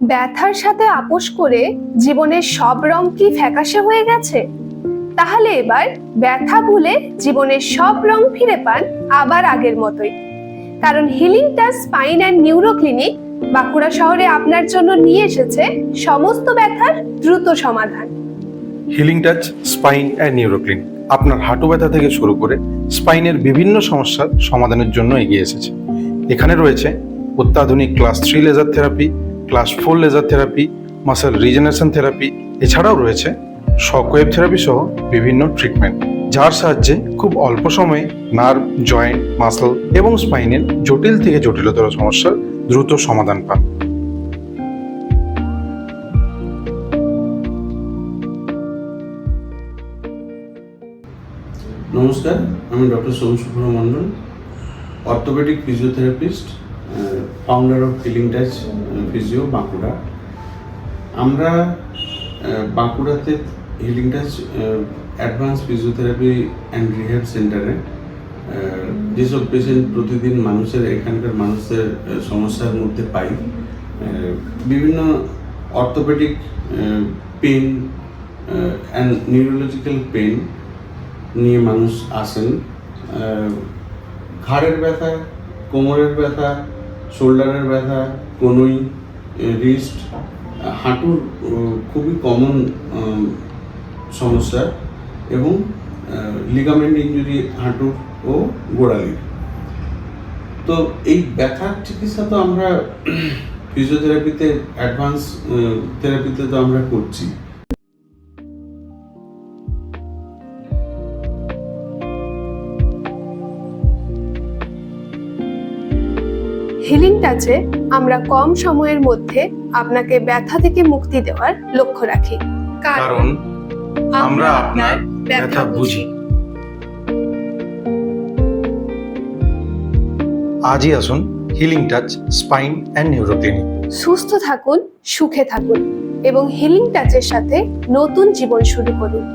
ব্যথার সাথে আপোষ করে জীবনের সব রং কি ফ্যাকাশে হয়ে গেছে? তাহলে এবার ব্যথা ভুলে জীবনের সব রং ফিরে পান আবার আগের মতোই। কারণ healing touch spine and neuro clinic Bankura শহরে আপনার জন্য নিয়ে এসেছে সমস্ত ব্যথার দ্রুত সমাধান। Healing touch spine and neuro clinic আপনার হাঁটু ব্যথা থেকে শুরু করে স্পাইনের বিভিন্ন সমস্যার সমাধানের জন্য এগিয়ে এসেছে। এখানে রয়েছে অত্যাধুনিক class 3 laser therapy, class 4 laser therapy, muscle regeneration therapy, এছাড়াও রয়েছে শকওয়েভ থেরাপি সহ বিভিন্ন ট্রিটমেন্ট, যার সাহায্যে খুব অল্প সময়ে নার্ভ, জয়েন্ট, মাসল এবং স্পাইনের জটিল থেকে জটিলতর সমস্যার দ্রুত সমাধান পান। নমস্কার, আমি doctor Som Subhra Mondal, orthopaedic physiotherapist, founder of healing touch physio Bankura. আমরা বাঁকুড়াতে healing touch advance physiotherapy and rehab সেন্টারে যেসব পেশেন্ট প্রতিদিন এখানকার মানুষের সমস্যার মধ্যে পাই, বিভিন্ন orthopaedic pain and neurological pain নিয়ে মানুষ আসেন। ঘাড়ের ব্যথা, কোমরের ব্যথা, শোল্ডারের ব্যথা, কনুই, রিস্ট, হাঁটুর খুবই কমন সমস্যা এবং লিগামেন্ট ইনজুরি হাঁটুর ও গোড়ালির। তো এই ব্যথার চিকিৎসা তো আমরা ফিজিওথেরাপিতে, অ্যাডভান্স থেরাপিতে তো আমরা করছি। হিলিং টাচে আমরা কম সময়ের মধ্যে আপনাকে ব্যথা থেকে মুক্তি দেওয়ার লক্ষ্য রাখি, কারণ আমরা আপনার ব্যথা বুঝি। আজই আসুন healing touch spine and neuro clinic. সুস্থ থাকুন, সুখে থাকুন এবং হিলিং টাচের সাথে নতুন জীবন শুরু করুন।